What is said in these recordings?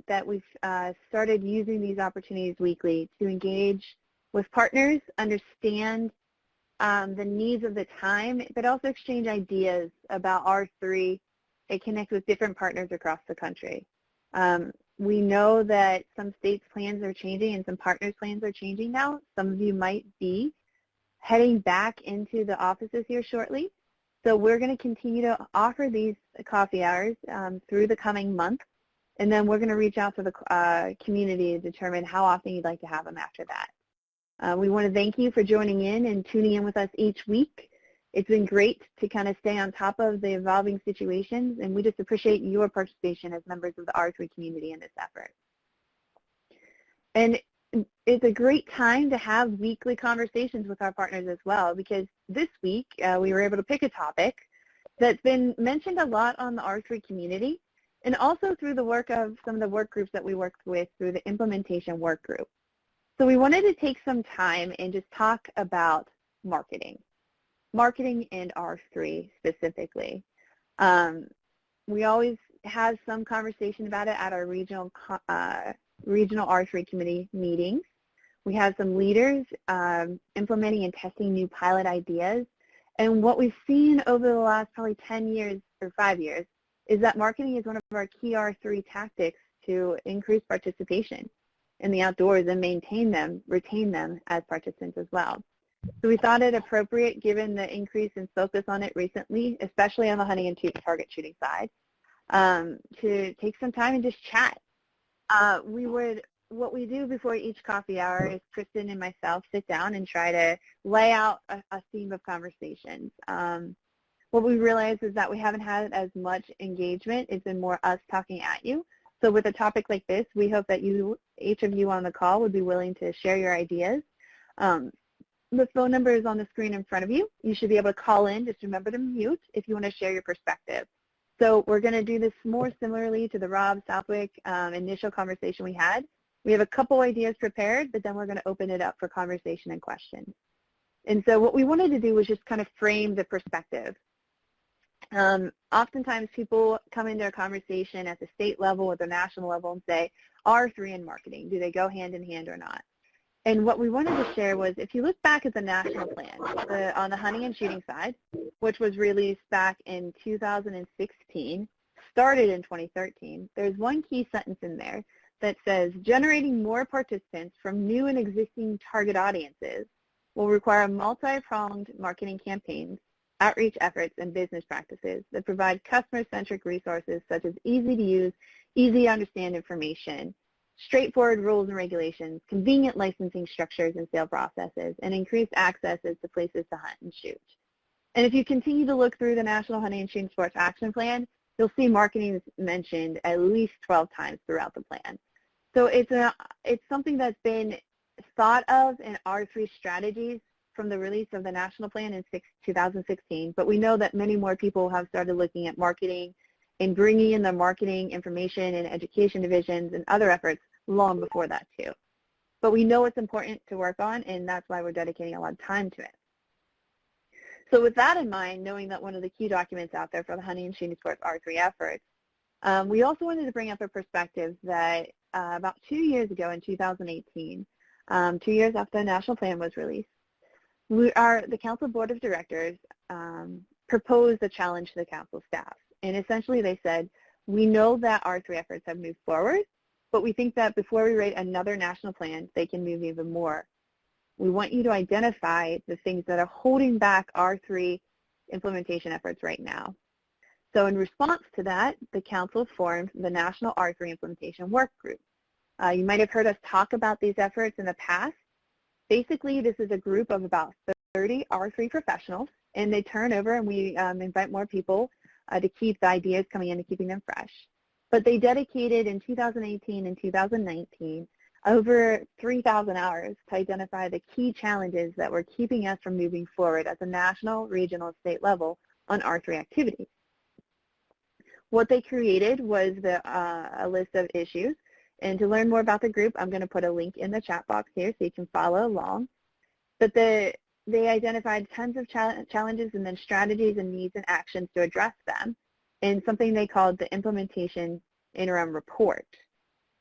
that we've started using these opportunities weekly to engage with partners, understand the needs of the time, but also exchange ideas about R3 and connect with different partners across the country. We know that some states' plans are changing and some partners' plans are changing now. Some of you might be heading back into the offices here shortly. So we're going to continue to offer these coffee hours through the coming month, and then we're going to reach out to the community to determine how often you'd like to have them after that. We want to thank you for joining in and tuning in with us each week. It's been great to kind of stay on top of the evolving situations, and we just appreciate your participation as members of the R3 community in this effort. And it's a great time to have weekly conversations with our partners as well, because this week we were able to pick a topic that's been mentioned a lot on the R3 community, and also through the work of some of the work groups that we worked with through the Implementation Workgroup. So we wanted to take some time and just talk about marketing and R3 specifically. We always have some conversation about it at our regional R3 committee meetings. We have some leaders implementing and testing new pilot ideas. And what we've seen over the last probably 10 years or 5 years is that marketing is one of our key R3 tactics to increase participation in the outdoors and retain them as participants as well. So we thought it appropriate, given the increase in focus on it recently, especially on the hunting and target shooting side, to take some time and just chat. What we do before each coffee hour is Kristen and myself sit down and try to lay out a theme of conversations. What we realize is that we haven't had as much engagement. It's been more us talking at you. So with a topic like this, we hope that each of you on the call would be willing to share your ideas. The phone number is on the screen in front of you. You should be able to call in. Just remember to mute if you want to share your perspective. So we're going to do this more similarly to the Rob Southwick initial conversation we had. We have a couple ideas prepared, but then we're going to open it up for conversation and questions. And so what we wanted to do was just kind of frame the perspective. Oftentimes people come into a conversation at the state level or the national level and say, R3 and marketing, do they go hand in hand or not? And what we wanted to share was, if you look back at the national plan on the hunting and shooting side, which was released back in 2016, started in 2013, there's one key sentence in there that says, generating more participants from new and existing target audiences will require multi-pronged marketing campaigns, outreach efforts, and business practices that provide customer-centric resources such as easy-to-use, easy-to-understand information, straightforward rules and regulations, convenient licensing structures and sale processes, and increased accesses to places to hunt and shoot. And if you continue to look through the National Hunting and Shooting Sports Action Plan, you'll see marketing is mentioned at least 12 times throughout the plan. So it's something that's been thought of in R3 strategies from the release of the national plan in 2016, but we know that many more people have started looking at marketing and bringing in the marketing information and education divisions and other efforts long before that too. But we know it's important to work on, and that's why we're dedicating a lot of time to it. So with that in mind, knowing that one of the key documents out there for the hunting and shooting sports R3 efforts, we also wanted to bring up a perspective that about 2 years ago in 2018, 2 years after the national plan was released, the council board of directors proposed a challenge to the council staff. And essentially they said, we know that R3 efforts have moved forward, but we think that before we write another national plan, they can move even more. We want you to identify the things that are holding back R3 implementation efforts right now. So in response to that, the council formed the National R3 Implementation Workgroup. You might have heard us talk about these efforts in the past. Basically, this is a group of about 30 R3 professionals, and they turn over, and we invite more people to keep the ideas coming in and keeping them fresh. But they dedicated in 2018 and 2019 over 3,000 hours to identify the key challenges that were keeping us from moving forward at the national, regional, state level on R3 activities. What they created was a list of issues. And to learn more about the group, I'm going to put a link in the chat box here so you can follow along. But they identified tons of challenges and then strategies and needs and actions to address them in something they called the Implementation Interim Report.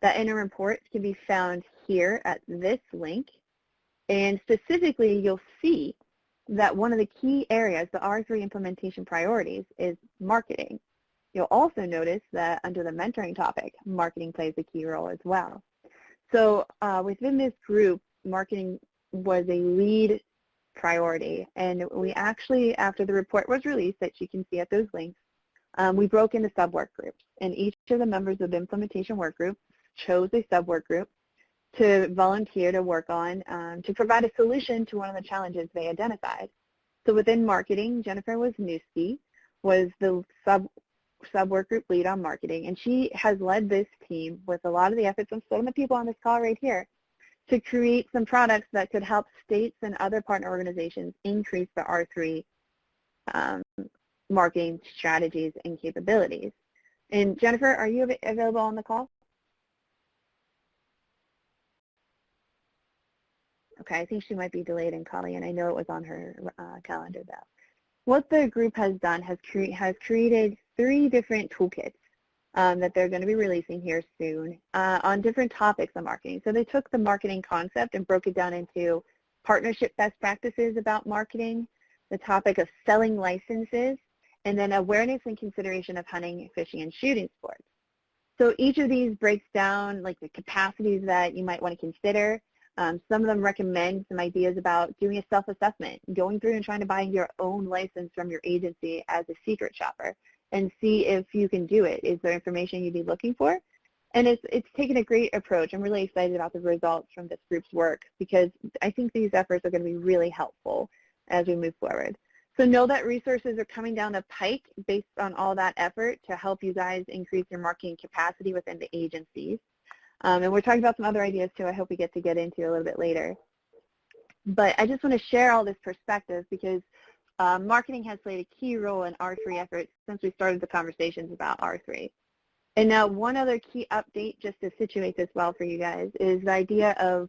That interim report can be found here at this link. And specifically, you'll see that one of the key areas, the R3 implementation priorities, is marketing. You'll also notice that under the mentoring topic, marketing plays a key role as well. So within this group, marketing was a lead priority. And we actually, after the report was released that you can see at those links, we broke into sub-work groups. And each of the members of the implementation work group chose a sub-work group to volunteer to work on, to provide a solution to one of the challenges they identified. So within marketing, Jennifer Wisniewski was the sub-work group lead on marketing, and she has led this team with a lot of the efforts of some of the people on this call right here to create some products that could help states and other partner organizations increase the R3 marketing strategies and capabilities. And Jennifer, are you available on the call? Okay, I think she might be delayed in calling, and I know it was on her calendar though. What the group has done has created 3 different toolkits that they're going to be releasing here soon on different topics of marketing. So they took the marketing concept and broke it down into partnership best practices about marketing, the topic of selling licenses, and then awareness and consideration of hunting, fishing, and shooting sports. So each of these breaks down like the capacities that you might want to consider. Some of them recommend some ideas about doing a self-assessment, going through and trying to buy your own license from your agency as a secret shopper and see if you can do it. Is there information you'd be looking for? And it's taken a great approach. I'm really excited about the results from this group's work because I think these efforts are going to be really helpful as we move forward. So know that resources are coming down the pike based on all that effort to help you guys increase your marketing capacity within the agencies. And we're talking about some other ideas too I hope we get into a little bit later. But I just want to share all this perspective because marketing has played a key role in R3 efforts since we started the conversations about R3. And now one other key update just to situate this well for you guys is the idea of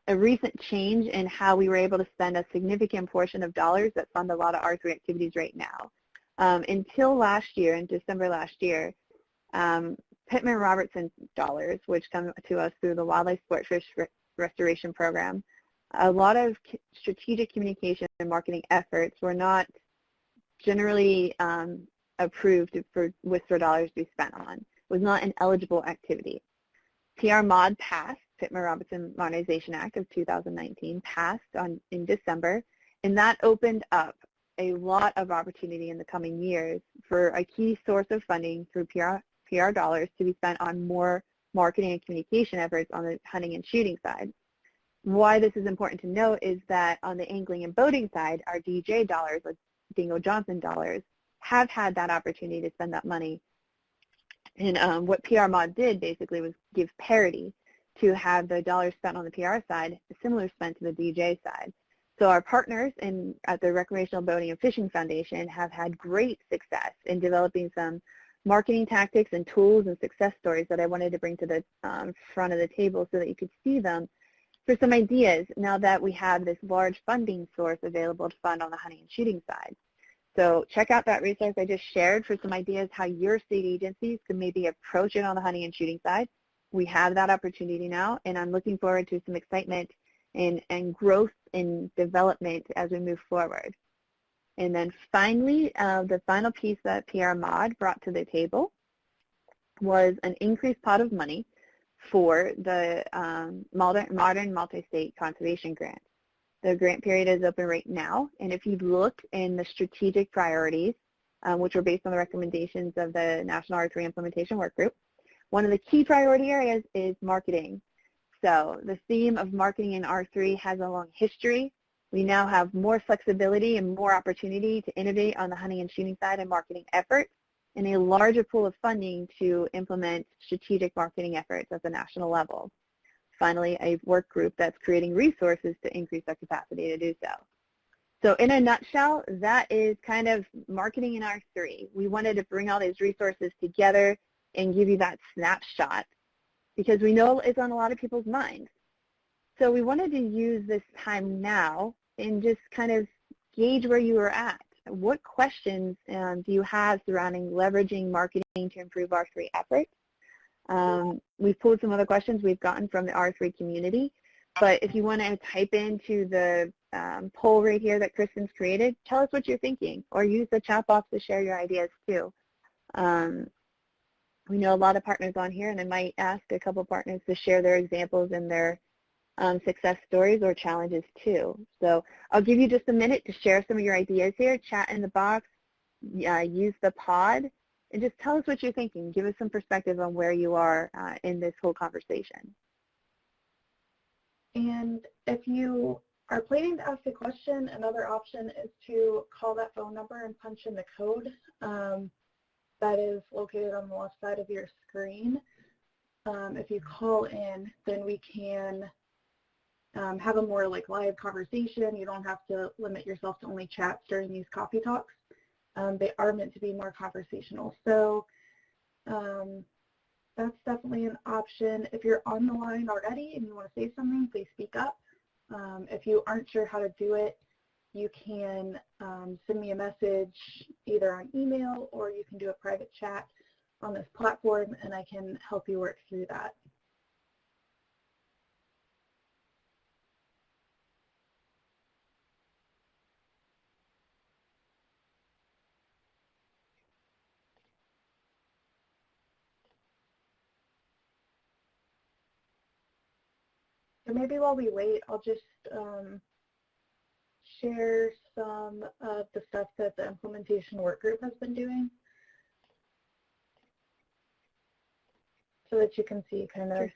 a recent change in how we were able to spend a significant portion of dollars that fund a lot of R3 activities right now. Until last year, in December last year, Pittman Robertson dollars, which come to us through the Wildlife Sport Fish Restoration Program, a lot of strategic communication and marketing efforts were not generally approved for WSFR dollars to be spent on. It was not an eligible activity. PR Mod passed, Pittman Robertson Modernization Act of 2019 passed in December, and that opened up a lot of opportunity in the coming years for a key source of funding through PR dollars to be spent on more marketing and communication efforts on the hunting and shooting side. Why this is important to note is that on the angling and boating side, our DJ dollars, like Dingo Johnson dollars, have had that opportunity to spend that money. And what PR Mod did basically was give parity to have the dollars spent on the PR side, similar spent to the DJ side. So our partners at the Recreational Boating and Fishing Foundation have had great success in developing some marketing tactics and tools and success stories that I wanted to bring to the front of the table so that you could see them for some ideas now that we have this large funding source available to fund on the hunting and shooting side. So check out that resource I just shared for some ideas how your state agencies could maybe approach it on the hunting and shooting side. We have that opportunity now, and I'm looking forward to some excitement and growth and development as we move forward. And then finally, the final piece that PR Mod brought to the table was an increased pot of money for the Modern Multi-State Conservation Grant. The grant period is open right now, and if you look in the strategic priorities, which were based on the recommendations of the National R3 Implementation Workgroup, one of the key priority areas is marketing. So the theme of marketing in R3 has a long history. We now have more flexibility and more opportunity to innovate on the hunting and shooting side and marketing efforts, and a larger pool of funding to implement strategic marketing efforts at the national level. Finally, a work group that's creating resources to increase our capacity to do so. So in a nutshell, that is kind of marketing in R3. We wanted to bring all these resources together and give you that snapshot because we know it's on a lot of people's minds. So we wanted to use this time now and just kind of gauge where you are at. What questions do you have surrounding leveraging marketing to improve R3 efforts? We've pulled some other questions we've gotten from the R3 community, but if you want to type into the poll right here that Kristen's created, tell us what you're thinking, or use the chat box to share your ideas too. We know a lot of partners on here, and I might ask a couple partners to share their examples and their success stories or challenges too. So I'll give you just a minute to share some of your ideas here. Chat in the box, use the pod, and just tell us what you're thinking. Give us some perspective on where you are in this whole conversation. And if you are planning to ask a question, another option is to call that phone number and punch in the code that is located on the left side of your screen. If you call in, then we can have a more live conversation. You don't have to limit yourself to only chats during these coffee talks. They are meant to be more conversational. So that's definitely an option. If you're on the line already and you want to say something, please speak up. If you aren't sure how to do it, you can send me a message either on email, or you can do a private chat on this platform, and I can help you work through that. So maybe while we wait, I'll just share some of the stuff that the implementation work group has been doing, so that you can see kind of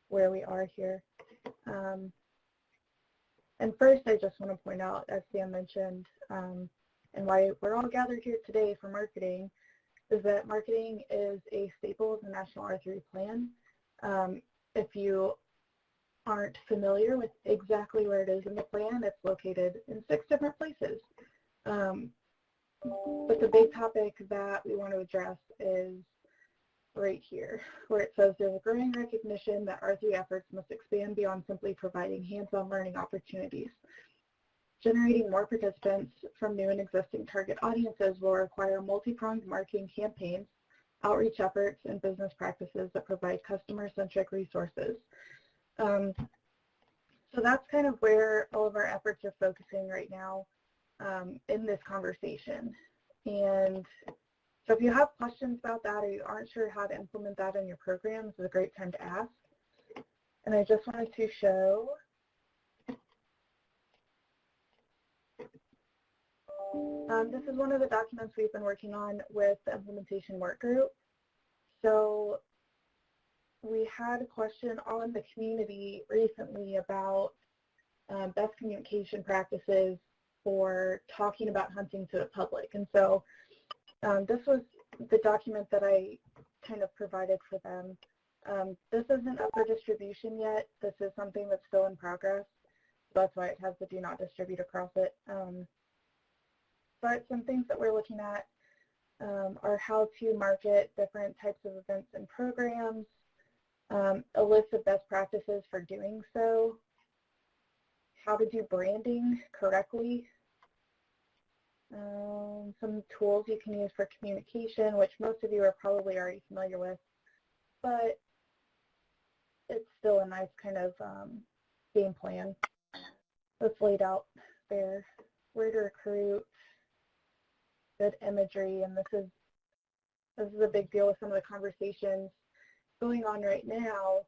where we are here. And first, I just want to point out, as Sam mentioned, and why we're all gathered here today for marketing, is that marketing is a staple of the National R3 plan. If you aren't familiar with exactly where it is in the plan, it's located in 6 different places. But the big topic that we want to address is right here, where it says there's a growing recognition that R3 efforts must expand beyond simply providing hands-on learning opportunities. Generating more participants from new and existing target audiences will require multi-pronged marketing campaigns, outreach efforts, and business practices that provide customer-centric resources. So that's kind of where all of our efforts are focusing right now in this conversation. And so if you have questions about that, or you aren't sure how to implement that in your program, this is a great time to ask. And I just wanted to show this is one of the documents we've been working on with the implementation work group. So we had a question on the community recently about best communication practices for talking about hunting to the public. And so this was the document that I kind of provided for them. This isn't up for distribution yet. This is something that's still in progress. So that's why it has the do not distribute across it. But some things that we're looking at are how to market different types of events and programs, a list of best practices for doing so, how to do branding correctly, some tools you can use for communication, which most of you are probably already familiar with, but it's still a nice kind of game plan that's laid out there. Where to recruit, good imagery, and this is a big deal with some of the conversations going on right now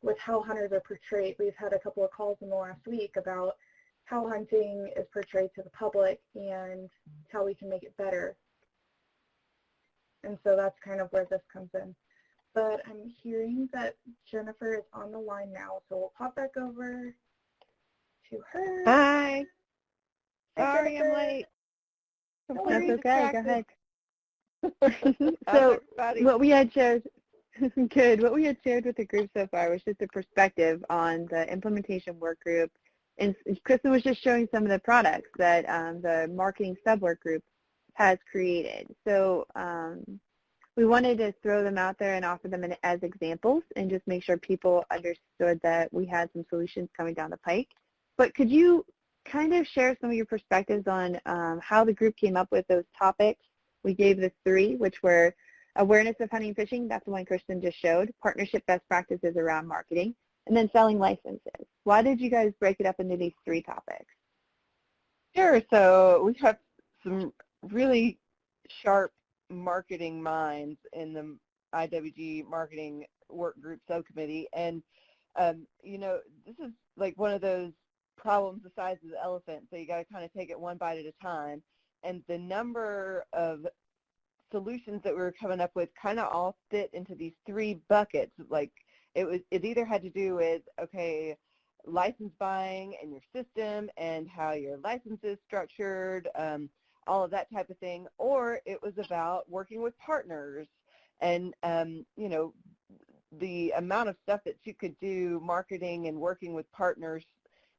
with how hunters are portrayed. We've had a couple of calls in the last week about how hunting is portrayed to the public and how we can make it better. And so that's kind of where this comes in. But I'm hearing that Jennifer is on the line now, so we'll pop back over to her. Hi. Sorry, Jennifer. I'm late. That's okay. Go ahead. So what we had shared, good. What we had shared with the group so far was just a perspective on the implementation work group, and Kristen was just showing some of the products that the marketing sub-work group has created. So we wanted to throw them out there and offer them as examples, and just make sure people understood that we had some solutions coming down the pike. But could you kind of share some of your perspectives on how the group came up with those topics? We gave the 3, which were Awareness of hunting and fishing, that's the one Kristen just showed. Partnership best practices around marketing. And then selling licenses. Why did you guys break it up into these 3 topics? Sure. So we have some really sharp marketing minds in the IWG Marketing Work Group Subcommittee. And, this is like one of those problems the size of the elephant, so you got to kind of take it one bite at a time. And the number of solutions that we were coming up with kind of all fit into these 3 buckets. Like it either had to do with, okay, license buying and your system and how your license is structured, all of that type of thing, or it was about working with partners and, the amount of stuff that you could do marketing and working with partners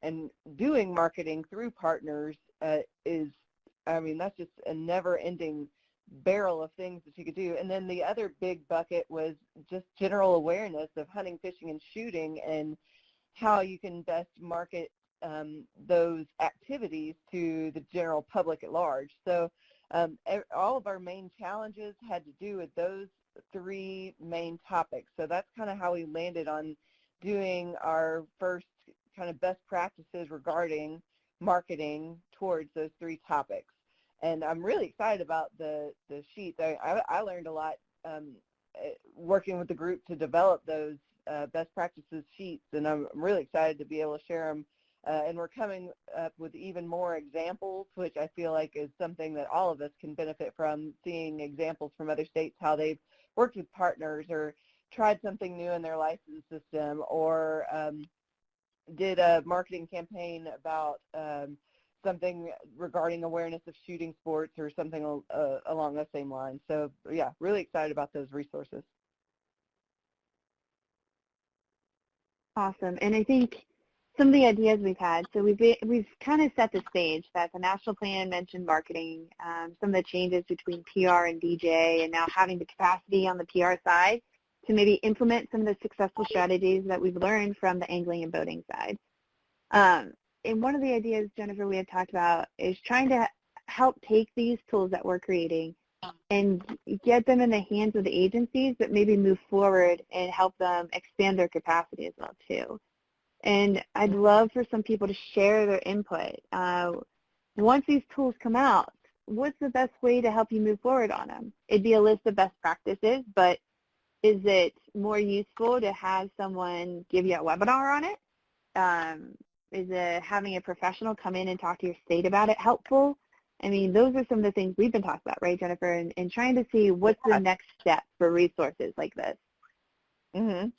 and doing marketing through partners that's just a never-ending barrel of things that you could do. And then the other big bucket was just general awareness of hunting, fishing, and shooting and how you can best market those activities to the general public at large. So all of our main challenges had to do with those 3 main topics. So that's kind of how we landed on doing our first kind of best practices regarding marketing towards those 3 topics. And I'm really excited about the sheets. I learned a lot working with the group to develop those best practices sheets, and I'm really excited to be able to share them. And we're coming up with even more examples, which I feel like is something that all of us can benefit from, seeing examples from other states, how they've worked with partners or tried something new in their license system or did a marketing campaign about something regarding awareness of shooting sports or something along those same lines. So, yeah, really excited about those resources. Awesome. And I think some of the ideas we've had, so we've kind of set the stage that the national plan mentioned marketing, some of the changes between PR and DJ, and now having the capacity on the PR side to maybe implement some of the successful strategies that we've learned from the angling and boating side. And one of the ideas, Jennifer, we had talked about is trying to help take these tools that we're creating and get them in the hands of the agencies, but maybe move forward and help them expand their capacity as well, too. And I'd love for some people to share their input. Once these tools come out, what's the best way to help you move forward on them? It'd be a list of best practices, but is it more useful to have someone give you a webinar on it? Is it having a professional come in and talk to your state about it helpful? I mean, those are some of the things we've been talking about, right, Jennifer, and trying to see what's the next step for resources like this. Mm-hmm.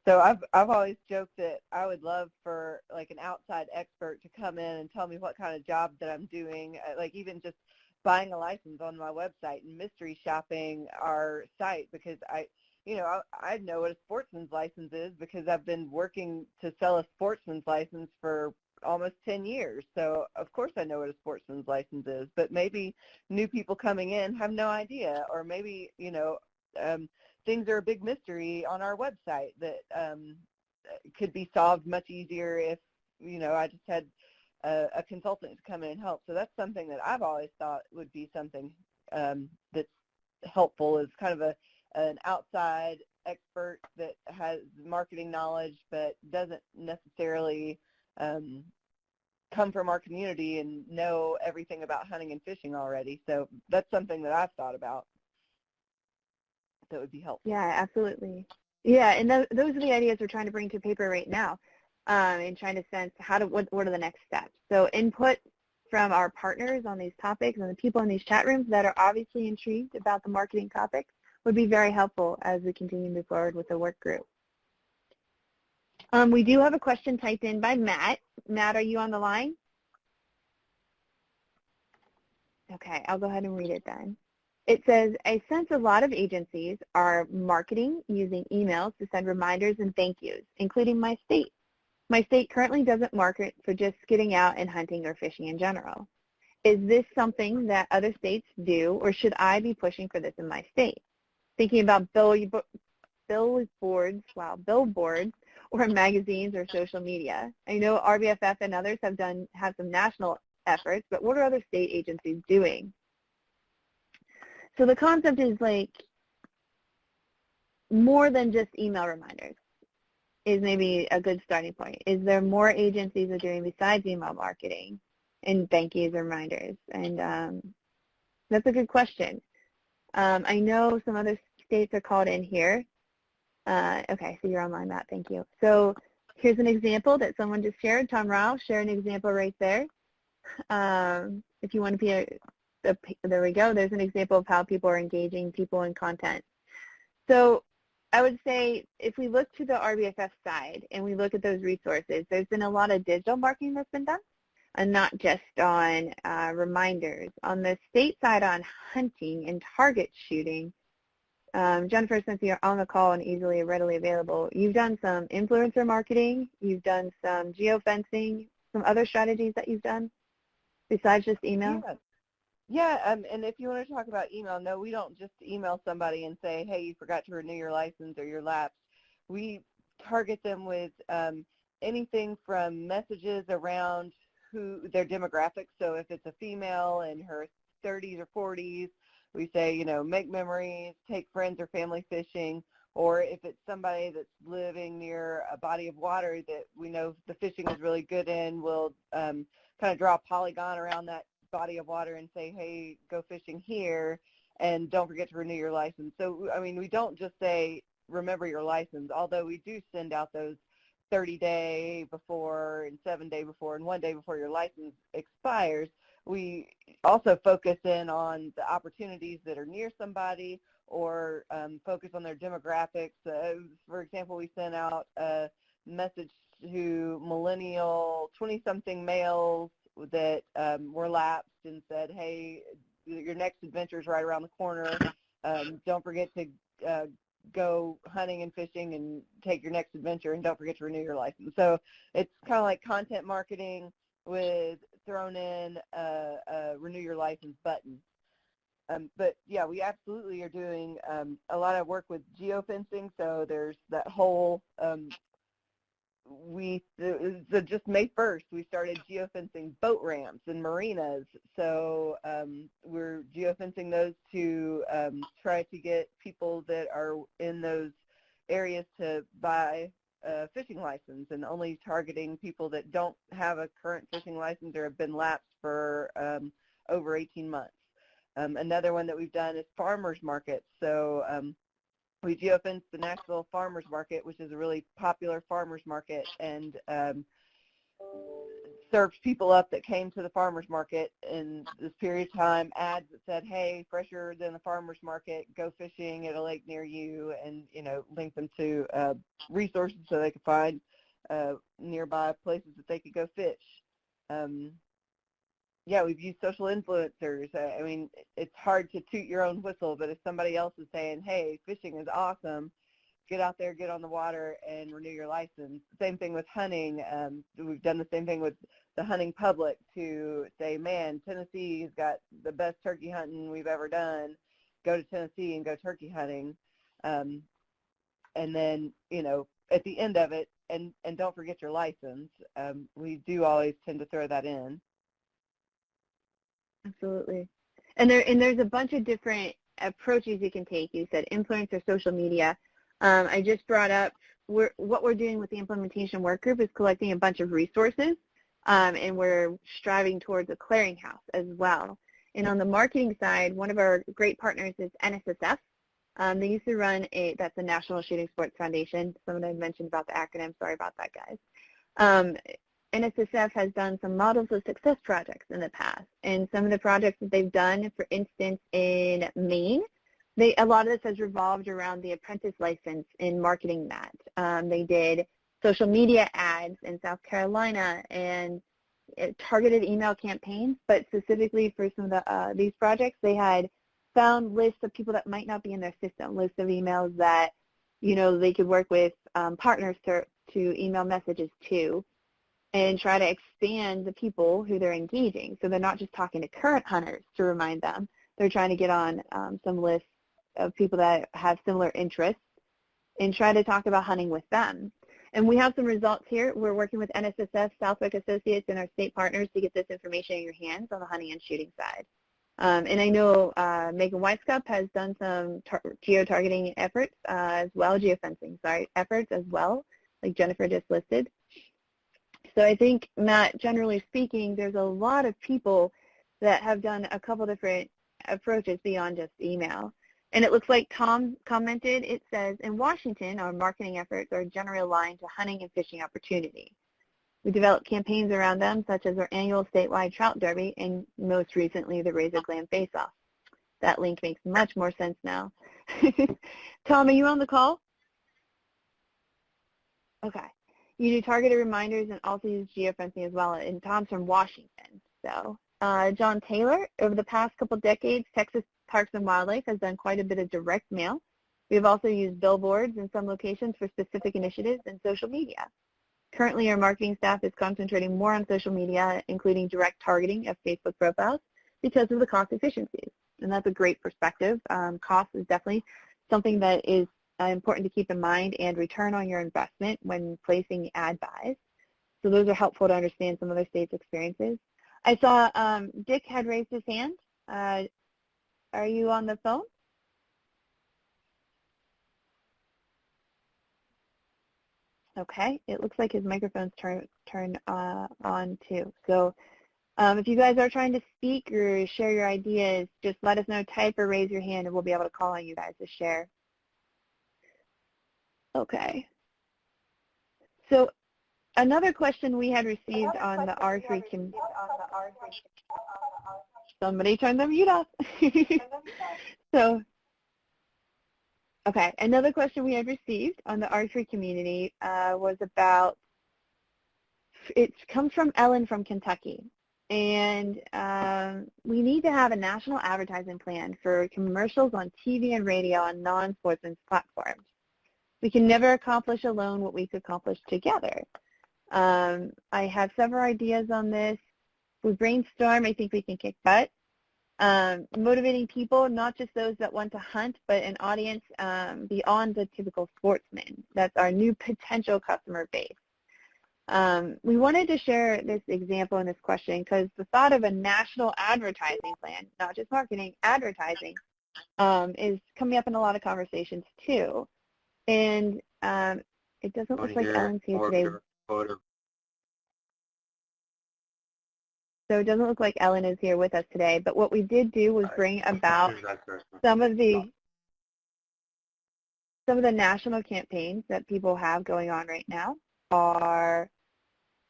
So I've always joked that I would love for like an outside expert to come in and tell me what kind of job that I'm doing, like even just buying a license on my website and mystery shopping our site, because I know what a sportsman's license is because I've been working to sell a sportsman's license for almost 10 years. So of course I know what a sportsman's license is, but maybe new people coming in have no idea, or maybe, things are a big mystery on our website that could be solved much easier if, I just had a consultant to come in and help. So that's something that I've always thought would be something that's helpful, is kind of an outside expert that has marketing knowledge but doesn't necessarily come from our community and know everything about hunting and fishing already. So that's something that I've thought about that would be helpful. Yeah, absolutely. Yeah, and those are the ideas we're trying to bring to paper right now, and trying to sense what are the next steps. So input from our partners on these topics and the people in these chat rooms that are obviously intrigued about the marketing topics would be very helpful as we continue to move forward with the work group. We do have a question typed in by Matt. Matt, are you on the line? Okay, I'll go ahead and read it then. It says, I sense a lot of agencies are marketing using emails to send reminders and thank yous, including my state. My state currently doesn't market for just getting out and hunting or fishing in general. Is this something that other states do, or should I be pushing for this in my state? Thinking about billboards or magazines or social media. I know RBFF and others have some national efforts, but what are other state agencies doing? So the concept is like, more than just email reminders is maybe a good starting point. Is there more agencies are doing besides email marketing and thank yous and reminders? And that's a good question. I know some other states are called in here. Okay, so you're online, Matt. Thank you. So here's an example that someone just shared. Tom Rao shared an example right there. If you want to be there we go. There's an example of how people are engaging people in content. So I would say if we look to the RBFF side and we look at those resources, there's been a lot of digital marketing that's been done, and not just on reminders. On the state side on hunting and target shooting, Jennifer, since you're on the call and easily readily available, you've done some influencer marketing, you've done some geofencing, some other strategies that you've done besides just email? Yeah, and if you want to talk about email, no, we don't just email somebody and say, hey, you forgot to renew your license or your lapse. We target them with anything from messages around who their demographics. So if it's a female in her 30s or 40s, we say, you know, make memories, take friends or family fishing. Or if it's somebody that's living near a body of water that we know the fishing is really good in, we'll kind of draw a polygon around that body of water and say, hey, go fishing here, and don't forget to renew your license. So, I mean, we don't just say, remember your license, although we do send out those 30-day before and 7-day before and 1 day before your license expires. We also focus in on the opportunities that are near somebody or focus on their demographics. For example, we sent out a message to millennial 20-something males that were lapsed and said, hey, your next adventure is right around the corner. Don't forget to go hunting and fishing and take your next adventure, and don't forget to renew your license. So it's kind of like content marketing with thrown in a renew your license button. But yeah, we absolutely are doing a lot of work with geofencing. So there's that whole so just May 1st, we started geofencing boat ramps and marinas. So we're geofencing those to try to get people that are in those areas to buy a fishing license, and only targeting people that don't have a current fishing license or have been lapsed for over 18 months. Another one that we've done is farmers markets. So we geofence the Nashville Farmers Market, which is a really popular farmers market, and served people up that came to the farmers market in this period of time, ads that said, hey, fresher than the farmers market, go fishing at a lake near you, and, you know, link them to resources so they could find nearby places that they could go fish. Yeah, we've used social influencers. I mean, it's hard to toot your own whistle, but if somebody else is saying, hey, fishing is awesome, get out there, get on the water, and renew your license. Same thing with hunting. We've done the same thing with the hunting public to say, man, Tennessee's got the best turkey hunting we've ever done. Go to Tennessee and go turkey hunting. And then, you know, at the end of it, and don't forget your license. We do always tend to throw that in. Absolutely. And there's a bunch of different approaches you can take. You said influencer, social media. I just brought up what we're doing with the implementation work group is collecting a bunch of resources, and we're striving towards a clearinghouse as well. And on the marketing side, one of our great partners is NSSF. They used to run that's the National Shooting Sports Foundation. Someone had mentioned about the acronym. Sorry about that, guys. NSSF has done some models of success projects in the past, and some of the projects that they've done, for instance, in Maine, a lot of this has revolved around the apprentice license and marketing that. They did social media ads in South Carolina and targeted email campaigns, but specifically for some of these projects, they had found lists of people that might not be in their system, lists of emails that, you know, they could work with partners to email messages to, and try to expand the people who they're engaging. So they're not just talking to current hunters to remind them. They're trying to get on some lists of people that have similar interests and try to talk about hunting with them. And we have some results here. We're working with NSSF, Southwick Associates, and our state partners to get this information in your hands on the hunting and shooting side. And I know Megan Weisskopf has done some geo-targeting efforts as well, geofencing, sorry, efforts as well, like Jennifer just listed. So I think, Matt, generally speaking, there's a lot of people that have done a couple different approaches beyond just email. And it looks like Tom commented, it says, in Washington, our marketing efforts are generally aligned to hunting and fishing opportunity. We developed campaigns around them, such as our annual statewide trout derby and most recently the Razor Glam Face-Off. That link makes much more sense now. Tom, are you on the call? Okay. You do targeted reminders and also use geofencing as well, and Tom's from Washington. So, John Taylor, over the past couple decades, Texas Parks and Wildlife has done quite a bit of direct mail. We have also used billboards in some locations for specific initiatives and social media. Currently, our marketing staff is concentrating more on social media, including direct targeting of Facebook profiles because of the cost efficiencies. And that's a great perspective. Cost is definitely something that is important to keep in mind, and return on your investment when placing ad buys. So those are helpful to understand some other states' experiences. I saw Dick had raised his hand. Are you on the phone? Okay, it looks like his microphone's turned on too. So if you guys are trying to speak or share your ideas, just let us know, type or raise your hand, and we'll be able to call on you guys to share. Okay. So another question we had received on the R3 somebody turned the mute off. So, okay, another question we had received on the R3 community was about, it comes from Ellen from Kentucky, and we need to have a national advertising plan for commercials on TV and radio on non-sportsman's platforms. We can never accomplish alone what we could accomplish together. I have several ideas on this. If we brainstorm, I think we can kick butt. Motivating people, not just those that want to hunt, but an audience beyond the typical sportsman. That's our new potential customer base. We wanted to share this example in this question because the thought of a national advertising plan, not just marketing, advertising, is coming up in a lot of conversations too. And it doesn't look like Ellen's here today. So it doesn't look like Ellen is here with us today. But what we did do was bring about some of the national campaigns that people have going on right now are,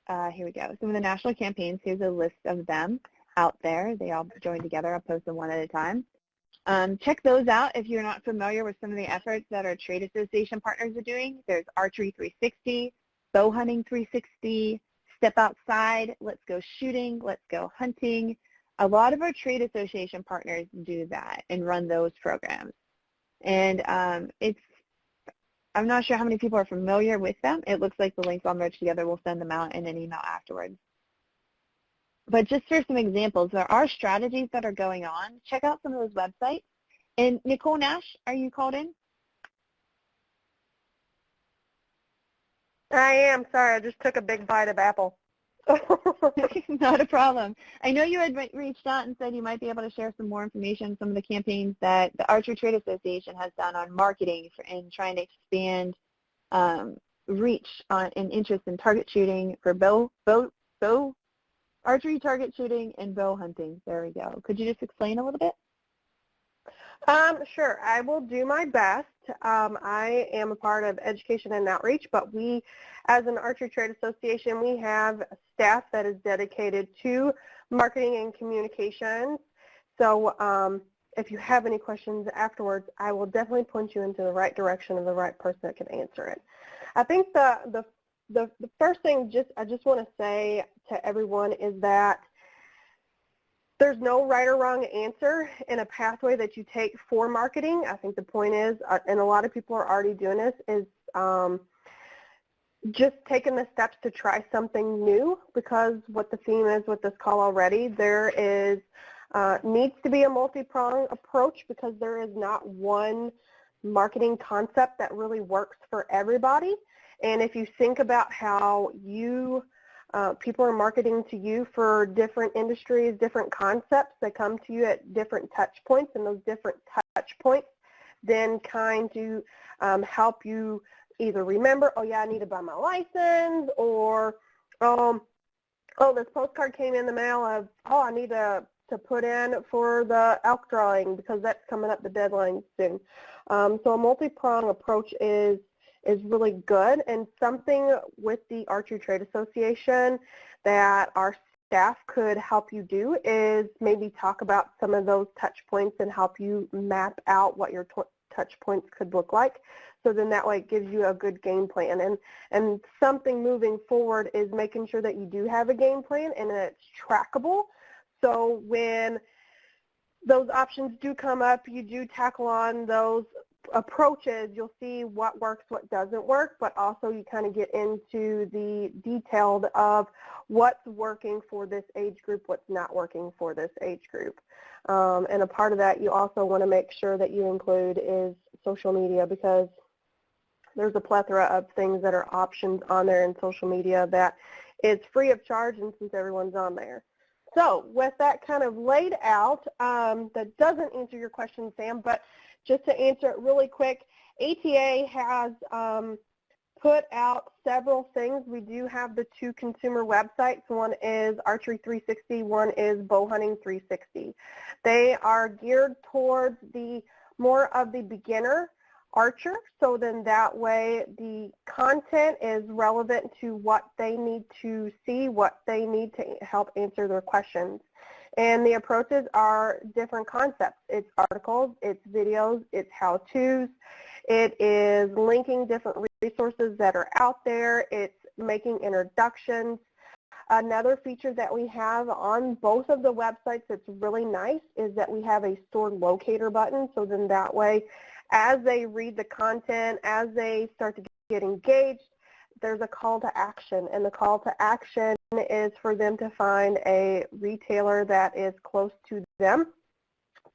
here we go. Some of the national campaigns, here's a list of them out there. They all join together. I'll post them one at a time. Check those out if you're not familiar with some of the efforts that our trade association partners are doing. There's Archery 360, Bow Hunting 360, Step Outside, Let's Go Shooting, Let's Go Hunting. A lot of our trade association partners do that and run those programs. And I'm not sure how many people are familiar with them. It looks like the links all merged together. We'll send them out in an email afterwards. But just for some examples, there are strategies that are going on. Check out some of those websites. And Nicole Nash, are you called in? I am. Sorry, I just took a big bite of apple. Not a problem. I know you had reached out and said you might be able to share some more information, some of the campaigns that the Archery Trade Association has done on marketing and trying to expand reach on and interest in target shooting for bow archery, target shooting, and bow hunting. There we go. Could you just explain a little bit? Sure. I will do my best. I am a part of education and outreach, but we, as an Archery Trade Association, we have staff that is dedicated to marketing and communications. So if you have any questions afterwards, I will definitely point you into the right direction of the right person that can answer it. I think the first thing I just want to say to everyone is that there's no right or wrong answer in a pathway that you take for marketing. I think the point is, and a lot of people are already doing this, is just taking the steps to try something new, because what the theme is with this call already, there is needs to be a multi-pronged approach, because there is not one marketing concept that really works for everybody. And if you think about how you people are marketing to you for different industries, different concepts. They come to you at different touch points, and those different touch points then kind to help you either remember, oh yeah, I need to buy my license, or oh, this postcard came in the mail of, oh, I need to put in for the elk drawing because that's coming up the deadline soon. So a multi-pronged approach is really good, and something with the Archery Trade Association that our staff could help you do is maybe talk about some of those touch points and help you map out what your touch points could look like. So then that way it gives you a good game plan. And something moving forward is making sure that you do have a game plan and it's trackable. So when those options do come up, you do tackle on those approaches, you'll see what works, what doesn't work, but also you kind of get into the detailed of what's working for this age group, what's not working for this age group. And a part of that you also want to make sure that you include is social media, because there's a plethora of things that are options on there in social media that is free of charge, and since everyone's on there. So with that kind of laid out, that doesn't answer your question, Sam, but just to answer it really quick, ATA has put out several things. We do have the 2 consumer websites. One is Archery 360, one is Bow Hunting 360. They are geared towards the more of the beginner archer, so then that way the content is relevant to what they need to see, what they need to help answer their questions. And the approaches are different concepts. It's articles, it's videos, it's how-tos, it is linking different resources that are out there, it's making introductions. Another feature that we have on both of the websites that's really nice is that we have a store locator button, so then that way as they read the content, as they start to get engaged, there's a call to action, and the call to action is for them to find a retailer that is close to them,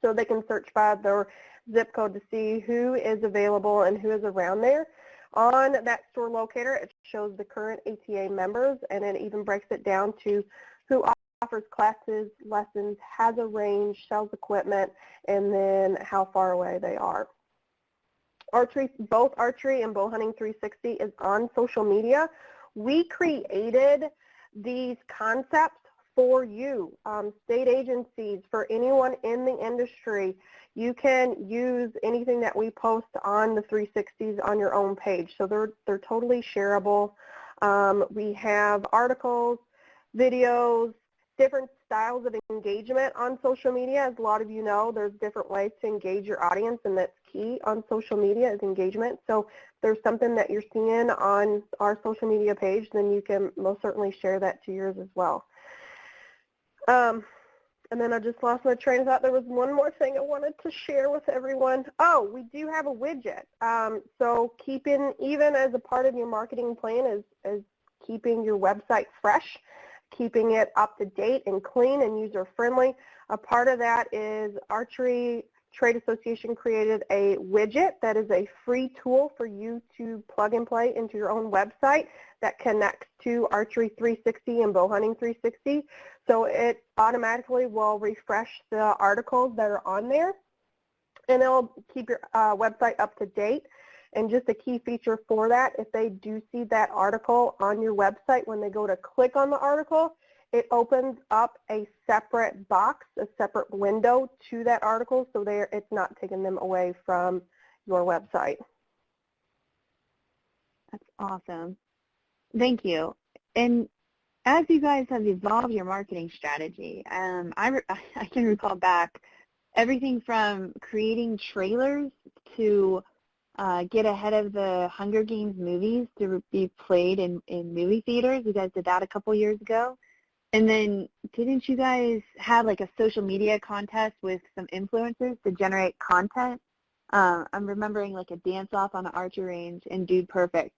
so they can search by their zip code to see who is available and who is around there. On that store locator, it shows the current ATA members, and it even breaks it down to who offers classes, lessons, has a range, sells equipment, and then how far away they are. Both Archery and Bow Hunting 360 is on social media. We created these concepts for you, state agencies, for anyone in the industry. You can use anything that we post on the 360s on your own page. So they're totally shareable. We have articles, videos, different styles of engagement on social media. As a lot of you know, there's different ways to engage your audience, and that's key on social media is engagement. So if there's something that you're seeing on our social media page, then you can most certainly share that to yours as well. And then I just lost my train of thought. There was one more thing I wanted to share with everyone. Oh, we do have a widget. So keeping, even as a part of your marketing plan, is keeping your website fresh, keeping it up to date and clean and user friendly. A part of that is Archery Trade Association created a widget that is a free tool for you to plug and play into your own website that connects to Archery 360 and Bow Hunting 360. So it automatically will refresh the articles that are on there, and it'll keep your website up to date. And just a key feature for that, if they do see that article on your website, when they go to click on the article, it opens up a separate box, a separate window to that article, so it's not taking them away from your website. That's awesome. Thank you. And as you guys have evolved your marketing strategy, I can recall back everything from creating trailers to get ahead of the Hunger Games movies to be played in movie theaters. You guys did that a couple years ago. And then didn't you guys have like a social media contest with some influencers to generate content? I'm remembering like a dance-off on an archery range and Dude Perfect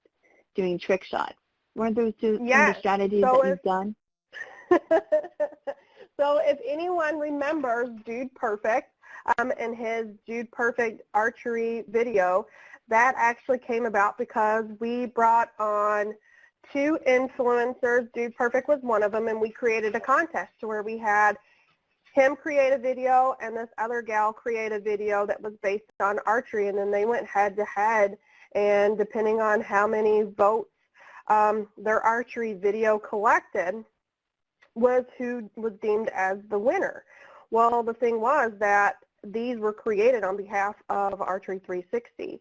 doing trick shots. Weren't those some of the strategies that you've done? So if anyone remembers Dude Perfect and his Dude Perfect archery video, that actually came about because we brought on two influencers. Dude Perfect was one of them, and we created a contest where we had him create a video and this other gal create a video that was based on archery, and then they went head to head, and depending on how many votes their archery video collected was who was deemed as the winner. Well, the thing was that these were created on behalf of Archery 360.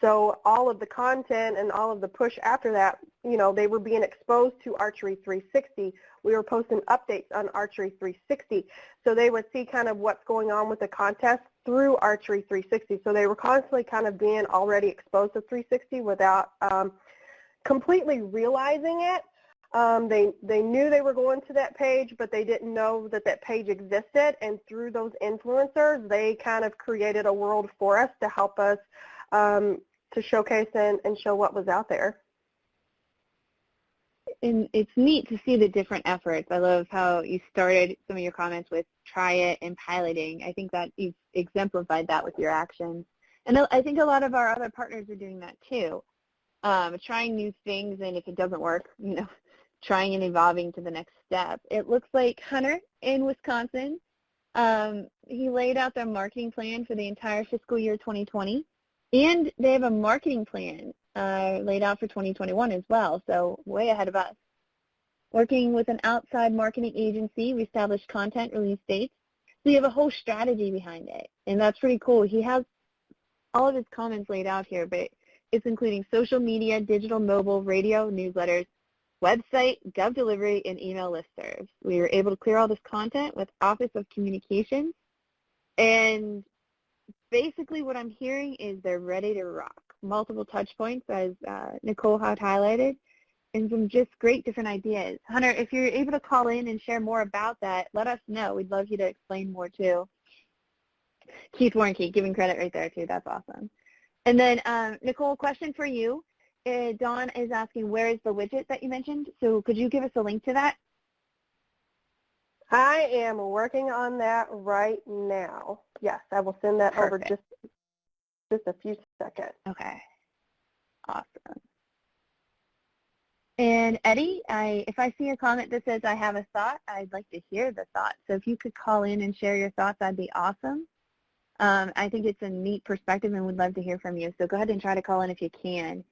So all of the content and all of the push after that, you know, they were being exposed to Archery 360. We were posting updates on Archery 360. So they would see kind of what's going on with the contest through Archery 360. So they were constantly kind of being already exposed to 360 without completely realizing it. They knew they were going to that page, but they didn't know that that page existed. And through those influencers, they kind of created a world for us to help us to showcase and show what was out there. And it's neat to see the different efforts. I love how you started some of your comments with try it and piloting. I think that you've exemplified that with your actions. And I think a lot of our other partners are doing that too. Trying new things, and if it doesn't work, you know, trying and evolving to the next step. It looks like Hunter in Wisconsin, he laid out their marketing plan for the entire fiscal year 2020, and they have a marketing plan laid out for 2021 as well, so way ahead of us. Working with an outside marketing agency, we established content release dates. So you have a whole strategy behind it, and that's pretty cool. He has all of his comments laid out here, but it's including social media, digital, mobile, radio, newsletters, website, gov delivery, and email listservs. We were able to clear all this content with Office of Communications, and basically what I'm hearing is they're ready to rock. Multiple touch points, as Nicole had highlighted, and some just great different ideas. Hunter, if you're able to call in and share more about that, let us know. We'd love you to explain more too. Keith Warnke, giving credit right there too. That's awesome. And then Nicole, question for you. Dawn is asking, where is the widget that you mentioned? So could you give us a link to that? I am working on that right now. Yes, I will send that over just a few seconds. Okay. Awesome. And Eddie, if I see a comment that says I have a thought, I'd like to hear the thought. So if you could call in and share your thoughts, that'd be awesome. I think it's a neat perspective and would love to hear from you. So go ahead and try to call in if you can.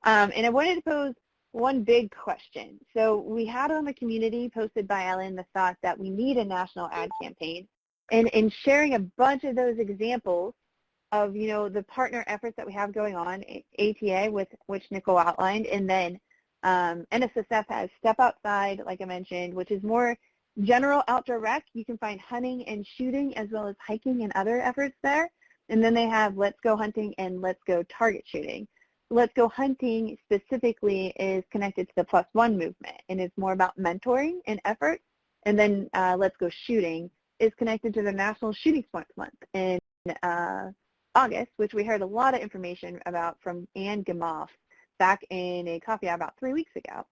And I wanted to pose one big question. So we had on the community posted by Ellen the thought that we need a national ad campaign, and in sharing a bunch of those examples of, you know, the partner efforts that we have going on, ATA, with which Nicole outlined, and then NSSF has Step Outside, like I mentioned, which is more general outdoor rec. You can find hunting and shooting as well as hiking and other efforts there. And then they have Let's Go Hunting and Let's Go Target Shooting. Let's Go Hunting specifically is connected to the +1 movement, and it's more about mentoring and effort. And then Let's Go Shooting is connected to the National Shooting Sports Month in August, which we heard a lot of information about from Ann Gamoff back in a coffee hour about 3 weeks ago.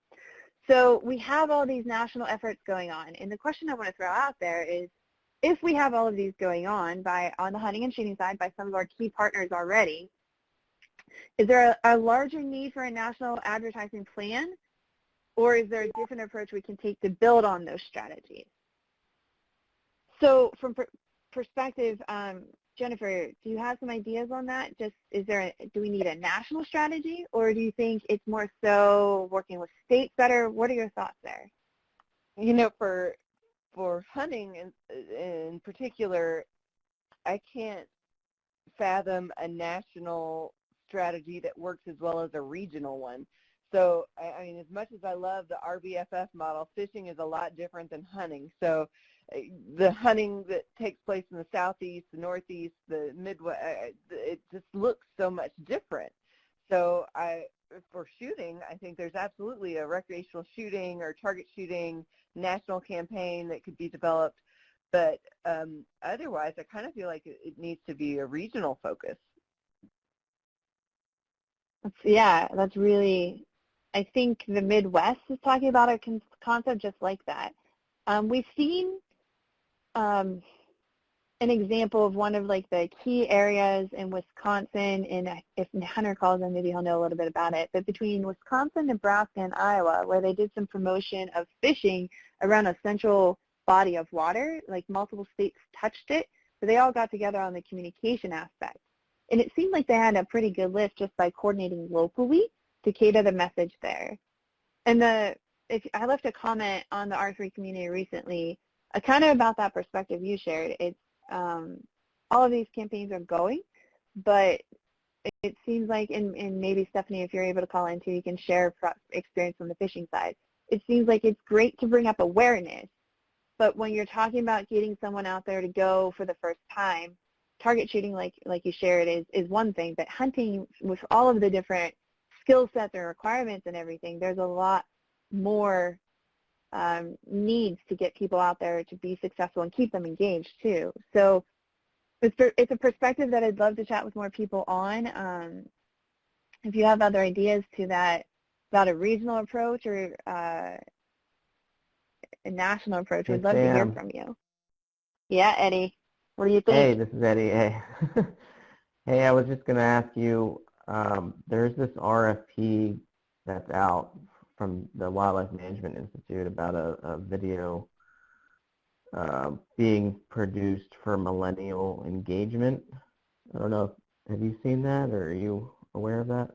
So we have all these national efforts going on, and the question I want to throw out there is, if we have all of these going on on the hunting and shooting side by some of our key partners already, is there a larger need for a national advertising plan, or is there a different approach we can take to build on those strategies? So from perspective, Jennifer, do you have some ideas on that? Just do we need a national strategy, or do you think it's more so working with states better? What are your thoughts there? You know, for hunting in particular, I can't fathom a national strategy that works as well as a regional one. So, I mean, as much as I love the RBFF model, fishing is a lot different than hunting. So the hunting that takes place in the southeast, the northeast, the Midwest, it just looks so much different. So for shooting, I think there's absolutely a recreational shooting or target shooting national campaign that could be developed. But otherwise, I kind of feel like it needs to be a regional focus. Yeah, that's really, I think the Midwest is talking about a concept just like that. We've seen an example of one of like the key areas in Wisconsin, and if Hunter calls in, maybe he'll know a little bit about it, but between Wisconsin, Nebraska, and Iowa, where they did some promotion of fishing around a central body of water, like multiple states touched it, but they all got together on the communication aspect. And it seemed like they had a pretty good lift just by coordinating locally to cater the message there. And if I left a comment on the R3 community recently, kind of about that perspective you shared. It's all of these campaigns are going, but it seems like, and maybe Stephanie, if you're able to call in too, you can share experience on the fishing side. It seems like it's great to bring up awareness, but when you're talking about getting someone out there to go for the first time, target shooting, like you shared, is one thing, but hunting with all of the different skill sets and requirements and everything, there's a lot more needs to get people out there to be successful and keep them engaged too. So it's a perspective that I'd love to chat with more people on. If you have other ideas to that about a regional approach or a national approach, we'd love to hear from you. Yeah, Eddie, what do you think? Hey, this is Eddie. Hey, hey, I was just going to ask you, there's this RFP that's out from the Wildlife Management Institute about a video being produced for millennial engagement. I don't know, have you seen that, or are you aware of that?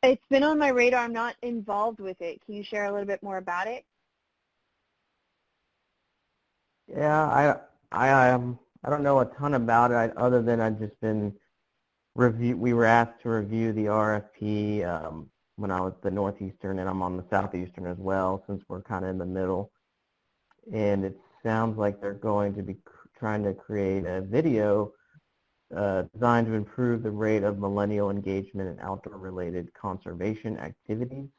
It's been on my radar. I'm not involved with it. Can you share a little bit more about it? Yeah, I don't know a ton about it other than I've just been we were asked to review the RFP when I was the Northeastern, and I'm on the Southeastern as well, since we're kind of in the middle. And it sounds like they're going to be trying to create a video designed to improve the rate of millennial engagement in outdoor-related conservation activities.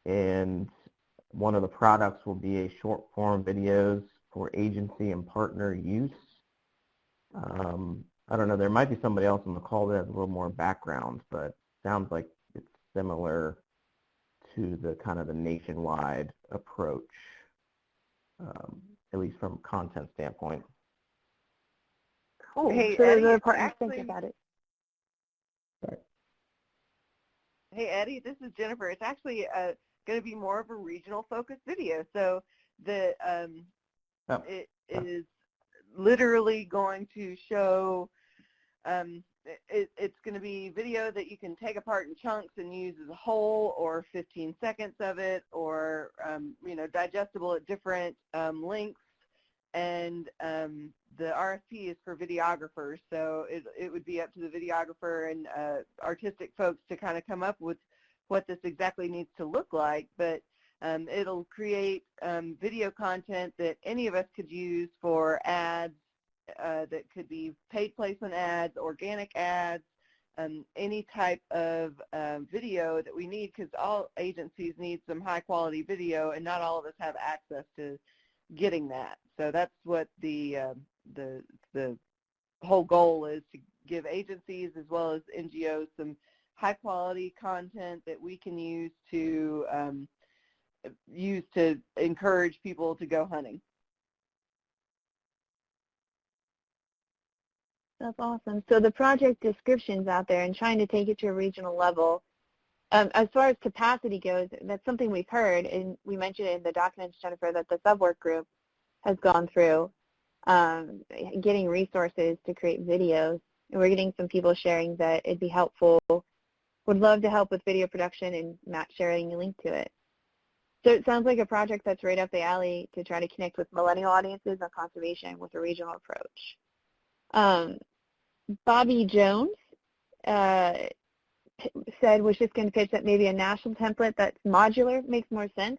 And one of the products will be a short-form videos for agency and partner use. I don't know, there might be somebody else on the call that has a little more background, but it sounds like it's similar to the kind of the nationwide approach, at least from a content standpoint. Cool. Hey, so Eddie, the partners actually, think about it. Sorry. Hey, Eddie, this is Jennifer. It's actually going to be more of a regional focused video. So it is literally going to show, it's going to be video that you can take apart in chunks and use as a whole, or 15 seconds of it, or digestible at different lengths. And the RFP is for videographers, so it would be up to the videographer and artistic folks to kind of come up with what this exactly needs to look like. But it'll create video content that any of us could use for ads, that could be paid placement ads, organic ads, any type of video that we need, because all agencies need some high quality video, and not all of us have access to getting that. So that's what the whole goal is, to give agencies as well as NGOs some high quality content that we can use to encourage people to go hunting. That's awesome. So the project description's out there and trying to take it to a regional level. As far as capacity goes, that's something we've heard, and we mentioned in the documents, Jennifer, that the subwork group has gone through, getting resources to create videos. And we're getting some people sharing that it'd be helpful, would love to help with video production, and Matt sharing a link to it. So it sounds like a project that's right up the alley to try to connect with millennial audiences on conservation with a regional approach. Bobby Jones said was just going to pitch that maybe a national template that's modular makes more sense,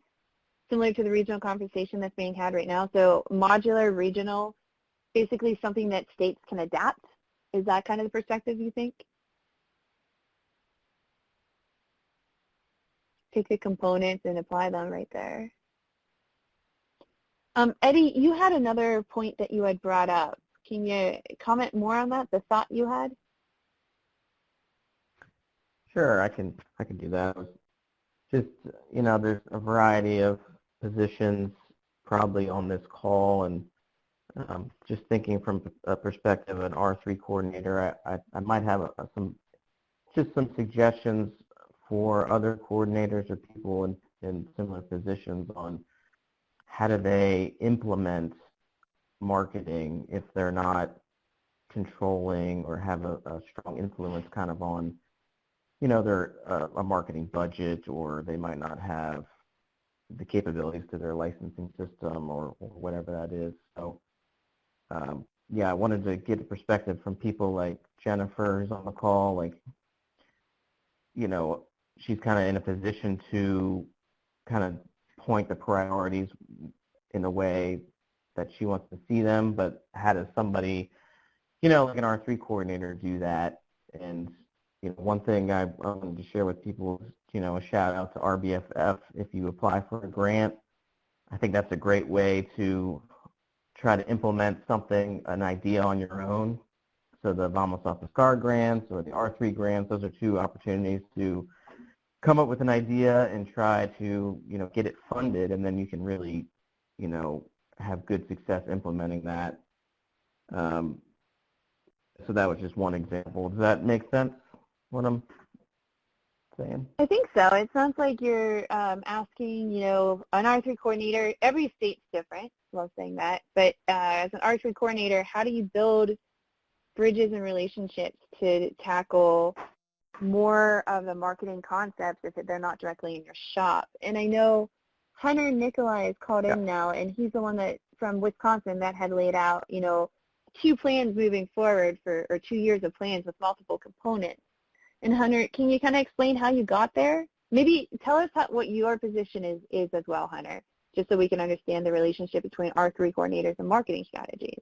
similar to the regional conversation that's being had right now. So modular, regional, basically something that states can adapt. Is that kind of the perspective you think? Take the components and apply them right there. Eddie, you had another point that you had brought up. Can you comment more on that, the thought you had? Sure, I can do that. Just, there's a variety of positions probably on this call, and Just thinking from a perspective of an R3 coordinator, I might have some suggestions for other coordinators or people in similar positions on how do they implement marketing if they're not controlling or have a strong influence kind of on, their a marketing budget, or they might not have the capabilities to their licensing system or whatever that is. So, yeah, I wanted to get a perspective from people like Jennifer, who's on the call. Like, she's kind of in a position to kind of point the priorities in a way that she wants to see them, but how does somebody, like an R3 coordinator do that? And, one thing I wanted to share with people is, a shout out to RBFF. If you apply for a grant, I think that's a great way to try to implement something, an idea on your own. So the Vamos a Pescar grants or the R3 grants, those are two opportunities to come up with an idea and try to, get it funded, and then you can really, have good success implementing that. So that was just one example. Does that make sense, what I'm saying? I think so. It sounds like you're asking, an R3 coordinator, every state's different, love saying that, but as an R3 coordinator, how do you build bridges and relationships to tackle more of the marketing concepts if they're not directly in your shop? And I know Hunter Nikolai is called in now, and he's the one that from Wisconsin that had laid out, 2 plans moving forward or 2 years of plans with multiple components. And Hunter, can you kind of explain how you got there? Maybe tell us what your position is as well, Hunter, just so we can understand the relationship between R3 coordinators and marketing strategies.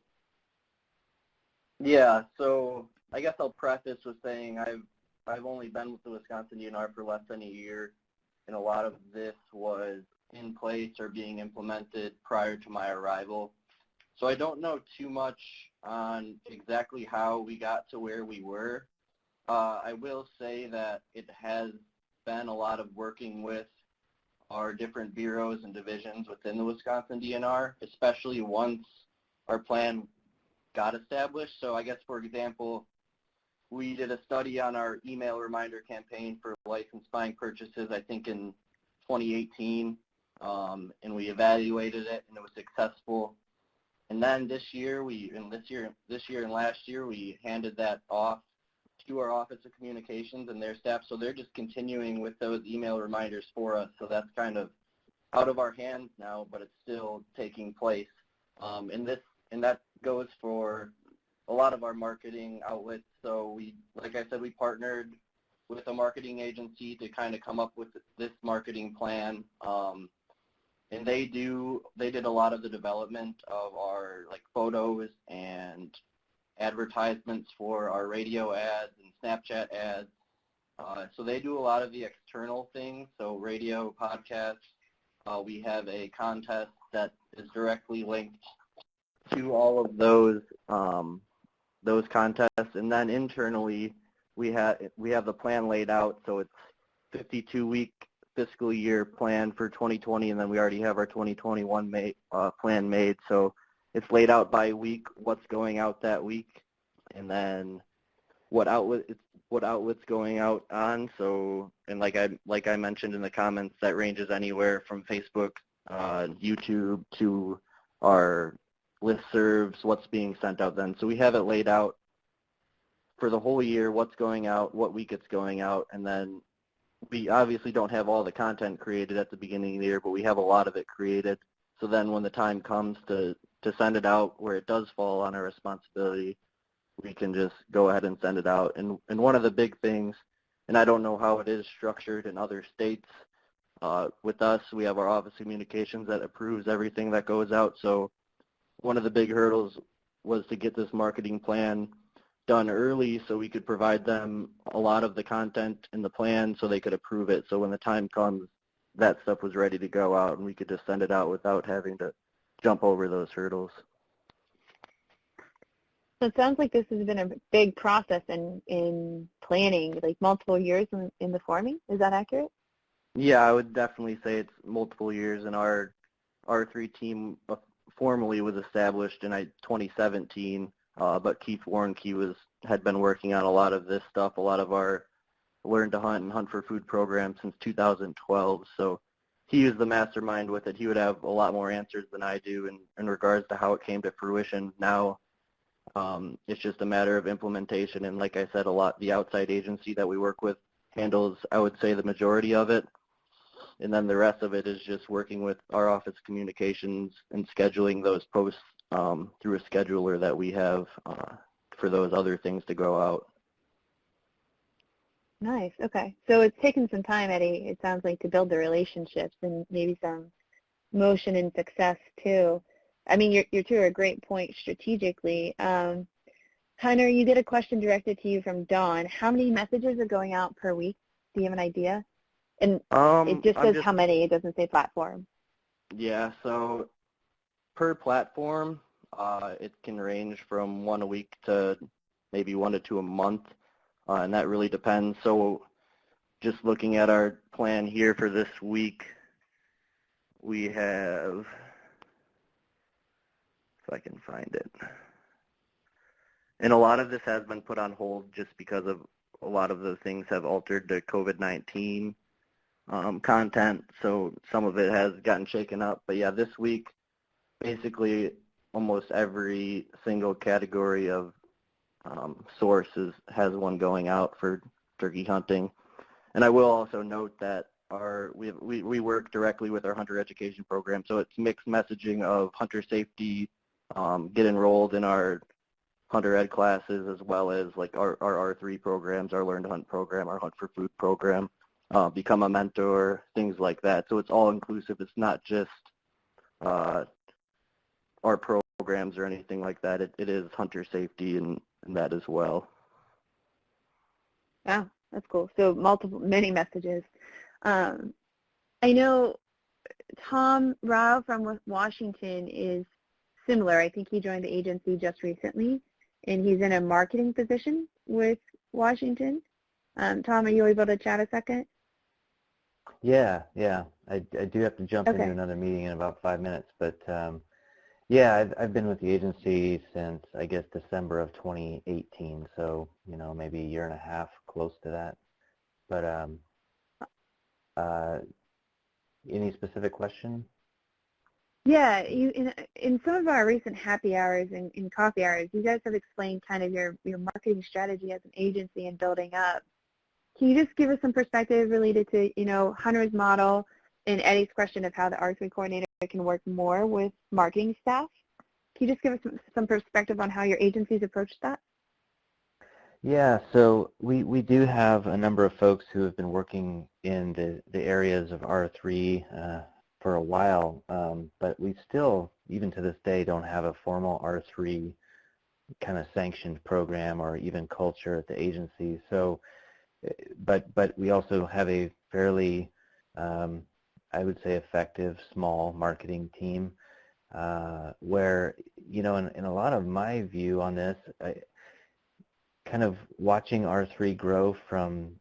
Yeah, so I guess I'll preface with saying I've only been with the Wisconsin DNR for less than a year, and a lot of this was in place or being implemented prior to my arrival. So I don't know too much on exactly how we got to where we were. I will say that it has been a lot of working with our different bureaus and divisions within the Wisconsin DNR, especially once our plan got established. So I guess, for example, we did a study on our email reminder campaign for license buying purchases, I think in 2018, and we evaluated it, and it was successful. And then this year and last year, we handed that off to our Office of Communications and their staff, so they're just continuing with those email reminders for us. So that's kind of out of our hands now, but it's still taking place. And that goes for a lot of our marketing outlets. So like I said, we partnered with a marketing agency to kind of come up with this marketing plan. And they did a lot of the development of our photos and advertisements for our radio ads and Snapchat ads. So they do a lot of the external things, so radio, podcasts. We have a contest that is directly linked to all of those contests, and then internally we have the plan laid out. So it's 52-week fiscal year plan for 2020, and then we already have our 2021 plan made. So it's laid out by week, what's going out that week, and then what outlet's going out on. So, and like I mentioned in the comments, that ranges anywhere from Facebook, YouTube, to our listservs, what's being sent out then. So we have it laid out for the whole year, what's going out, what week it's going out, and then we obviously don't have all the content created at the beginning of the year, but we have a lot of it created. So then when the time comes to send it out, where it does fall on our responsibility, we can just go ahead and send it out. And one of the big things, and I don't know how it is structured in other states, with us, we have our Office of Communications that approves everything that goes out. So one of the big hurdles was to get this marketing plan done early so we could provide them a lot of the content in the plan so they could approve it. So when the time comes, that stuff was ready to go out and we could just send it out without having to jump over those hurdles. So it sounds like this has been a big process in planning, like multiple years in the forming. Is that accurate? Yeah, I would definitely say it's multiple years, and our R3 team formally was established in 2017, but Keith Warnke had been working on a lot of this stuff, a lot of our Learn to Hunt and Hunt for Food program since 2012. So he was the mastermind with it. He would have a lot more answers than I do in regards to how it came to fruition. Now it's just a matter of implementation, and like I said, the outside agency that we work with handles, I would say, the majority of it, and then the rest of it is just working with our office communications and scheduling those posts through a scheduler that we have for those other things to go out. Nice. Okay. So it's taken some time, Eddie, it sounds like, to build the relationships and maybe some motion and success too. I mean, you're to a great point strategically. Hunter, you get a question directed to you from Dawn. How many messages are going out per week? Do you have an idea? And it just says how many. It doesn't say platform. Yeah. So per platform, it can range from 1 a week to maybe 1 to 2 a month. And that really depends. So just looking at our plan here for this week, we have, if I can find it, and a lot of this has been put on hold just because of a lot of the things have altered the COVID-19 content. So some of it has gotten shaken up. But yeah, this week, basically almost every single category of sources has one going out for turkey hunting. And I will also note that we work directly with our hunter education program, so it's mixed messaging of hunter safety, get enrolled in our hunter ed classes, as well as like our R3 programs, our Learn to Hunt program, our Hunt for Food program, become a mentor, things like that. So it's all inclusive. It's not just our programs or anything like that. It is hunter safety and that as well. Wow, that's cool. So many messages. I know Tom Rao from Washington is similar. I think he joined the agency just recently, and he's in a marketing position with Washington. Tom, are you able to chat a second? Yeah. I do have to jump into another meeting in about 5 minutes, but yeah, I've been with the agency since, I guess, December of 2018, so, maybe a year and a half, close to that. But any specific question? Yeah, in some of our recent happy hours and coffee hours, you guys have explained kind of your marketing strategy as an agency and building up. Can you just give us some perspective related to, Hunter's model and Eddie's question of how the R3 coordinator can work more with marketing staff? Can you just give us some perspective on how your agencies approach that? Yeah, so we do have a number of folks who have been working in the areas of R3 for a while, but we still, even to this day, don't have a formal R3 kind of sanctioned program or even culture at the agency. So, but we also have a fairly, I would say, effective small marketing team where, in a lot of my view on this, kind of watching R3 grow from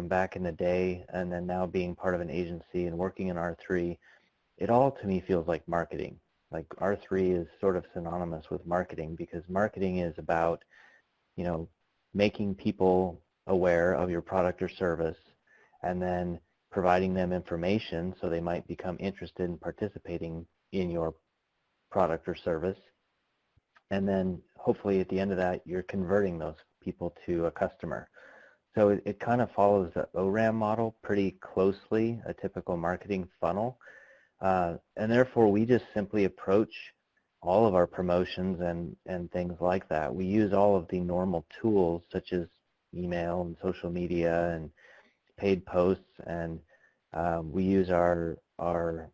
back in the day and then now being part of an agency and working in R3, it all to me feels like marketing. Like R3 is sort of synonymous with marketing because marketing is about, making people aware of your product or service and then providing them information so they might become interested in participating in your product or service. And then hopefully at the end of that, you're converting those people to a customer. So it kind of follows the ORAM model pretty closely, a typical marketing funnel. And therefore, we just simply approach all of our promotions and things like that. We use all of the normal tools such as email and social media and paid posts, and we use our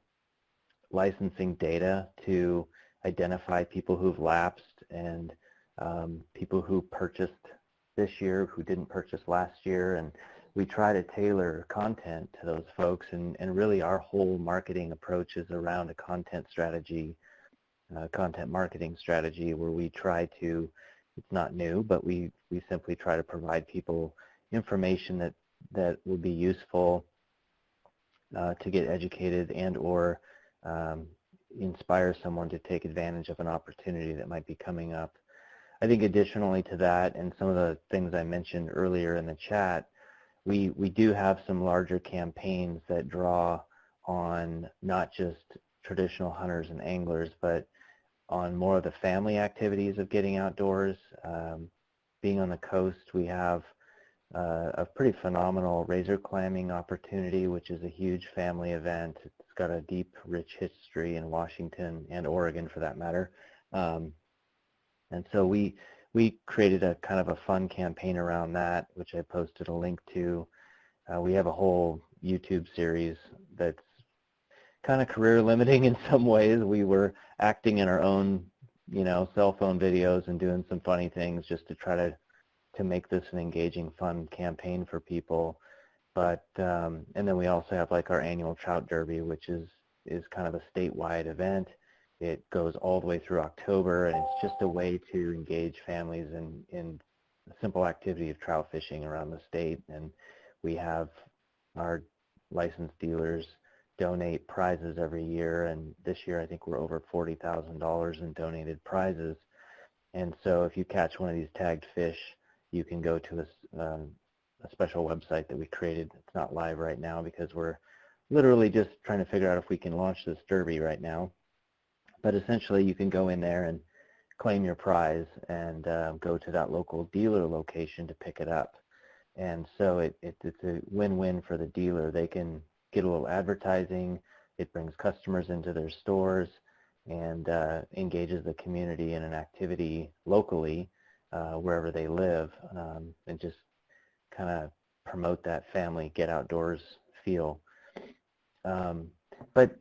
licensing data to identify people who've lapsed and people who purchased this year who didn't purchase last year, and we try to tailor content to those folks, and really our whole marketing approach is around a content strategy, content marketing strategy, where we try to, it's not new, but we simply try to provide people information that will be useful to get educated and or inspire someone to take advantage of an opportunity that might be coming up. I think additionally to that, and some of the things I mentioned earlier in the chat, we do have some larger campaigns that draw on not just traditional hunters and anglers, but on more of the family activities of getting outdoors. Being on the coast, we have a pretty phenomenal razor clamming opportunity, which is a huge family event. It's got a deep, rich history in Washington and Oregon, for that matter. And so we created a kind of a fun campaign around that, which I posted a link to. We have a whole YouTube series that's kind of career limiting in some ways. We were acting in our own, cell phone videos and doing some funny things just to try to make this an engaging, fun campaign for people. But and then we also have like our annual trout derby, which is kind of a statewide event. It goes all the way through October, and it's just a way to engage families in a simple activity of trout fishing around the state. And we have our licensed dealers donate prizes every year, and this year I think we're over $40,000 in donated prizes. And so if you catch one of these tagged fish, you can go to a special website that we created. It's not live right now because we're literally just trying to figure out if we can launch this derby right now. But essentially you can go in there and claim your prize and go to that local dealer location to pick it up. And so it's a win-win for the dealer. They can get a little advertising. It brings customers into their stores and engages the community in an activity locally wherever they live, and just kind of promote that family get outdoors feel. But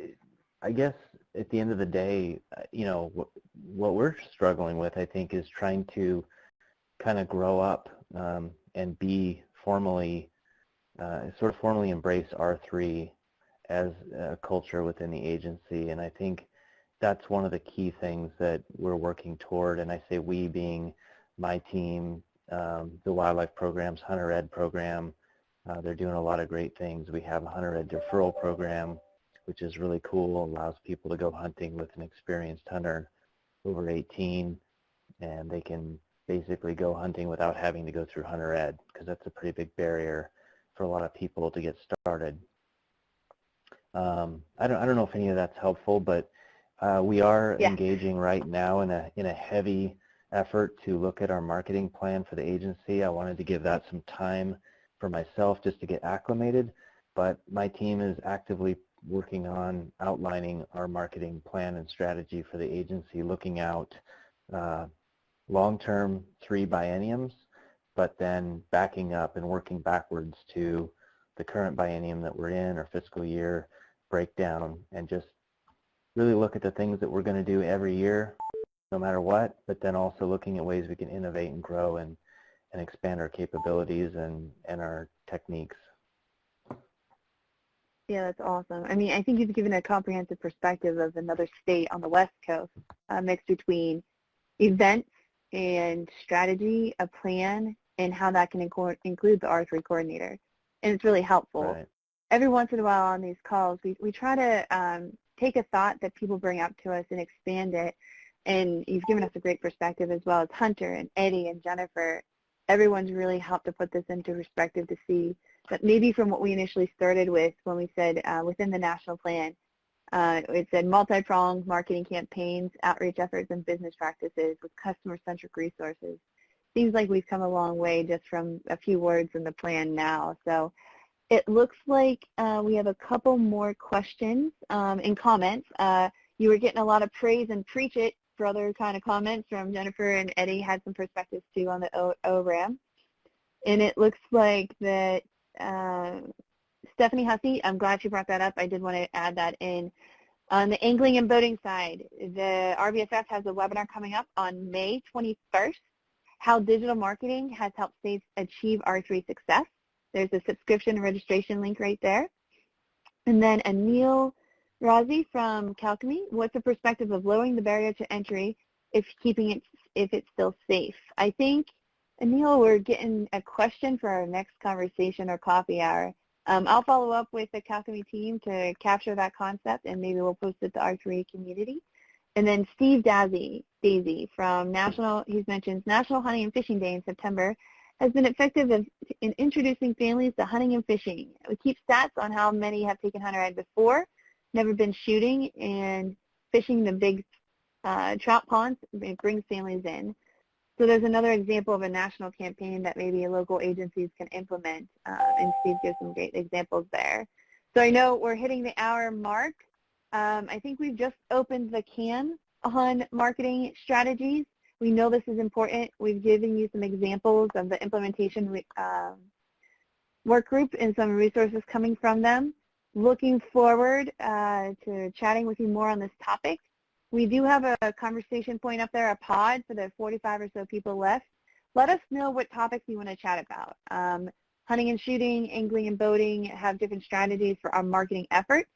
I guess at the end of the day, what we're struggling with, I think, is trying to kind of grow up and be formally embrace R3 as a culture within the agency. And I think that's one of the key things that we're working toward. And I say we being my team, the wildlife programs, Hunter Ed program. They're doing a lot of great things. We have a Hunter Ed deferral program, which is really cool, allows people to go hunting with an experienced hunter over 18, and they can basically go hunting without having to go through Hunter Ed, because that's a pretty big barrier for a lot of people to get started. I don't know if any of that's helpful, but we are engaging right now in a heavy effort to look at our marketing plan for the agency. I wanted to give that some time for myself just to get acclimated, but my team is actively working on outlining our marketing plan and strategy for the agency, looking out long-term 3 bienniums, but then backing up and working backwards to the current biennium that we're in, or fiscal year breakdown, and just really look at the things that we're going to do every year, no matter what, but then also looking at ways we can innovate and grow and expand our capabilities and our techniques. Yeah, that's awesome. I mean, I think you've given a comprehensive perspective of another state on the West Coast, mixed between events and strategy, a plan, and how that can include the R3 coordinator. And it's really helpful. Right. Every once in a while on these calls, we try to take a thought that people bring up to us and expand it. And you've given us a great perspective, as well as Hunter and Eddie and Jennifer. Everyone's really helped to put this into perspective to see that maybe from what we initially started with when we said within the national plan, it said multi-pronged marketing campaigns, outreach efforts, and business practices with customer-centric resources. Seems like we've come a long way just from a few words in the plan now. So it looks like we have a couple more questions and comments. You were getting a lot of praise and preach it for other kind of comments from Jennifer, and Eddie had some perspectives too on the ORAM. And it looks like that Stephanie Hussey, I'm glad she brought that up. I did want to add that in. On the angling and boating side, the RVFF has a webinar coming up on May 21st, how digital marketing has helped states achieve R3 success. There's a subscription and registration link right there. And then Anil Razi from Calcami, what's the perspective of lowering the barrier to entry if it's still safe? I think, Anil, we're getting a question for our next conversation or coffee hour. I'll follow up with the Calcami team to capture that concept, and maybe we'll post it to our R3 community. And then Steve Daisy from he mentions National Hunting and Fishing Day in September has been effective in introducing families to hunting and fishing. We keep stats on how many have taken hunter ed before, never been shooting, and fishing the big trout ponds. It brings families in. So there's another example of a national campaign that maybe local agencies can implement, and Steve gives some great examples there. So I know we're hitting the hour mark. I think we've just opened the can on marketing strategies. We know this is important. We've given you some examples of the implementation work group and some resources coming from them. Looking forward to chatting with you more on this topic. We do have a conversation point up there, a pod for the 45 or so people left. Let us know what topics you want to chat about. Hunting and shooting, angling and boating have different strategies for our marketing efforts.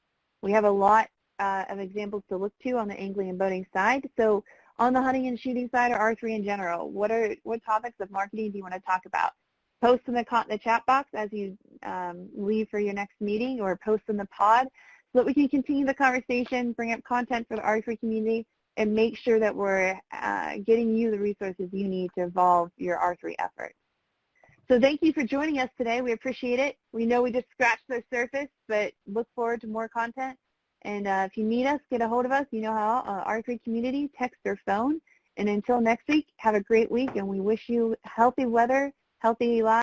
We have a lot of examples to look to on the angling and boating side. So on the hunting and shooting side, or R3 in general, what topics of marketing do you want to talk about? Post in the chat box as you leave for your next meeting, or post in the pod, so that we can continue the conversation, bring up content for the R3 community, and make sure that we're getting you the resources you need to evolve your R3 efforts. So thank you for joining us today. We appreciate it. We know we just scratched the surface, but look forward to more content. And if you need us, get a hold of us. You know how, R3 community, text or phone. And until next week, have a great week, and we wish you healthy weather, healthy lives.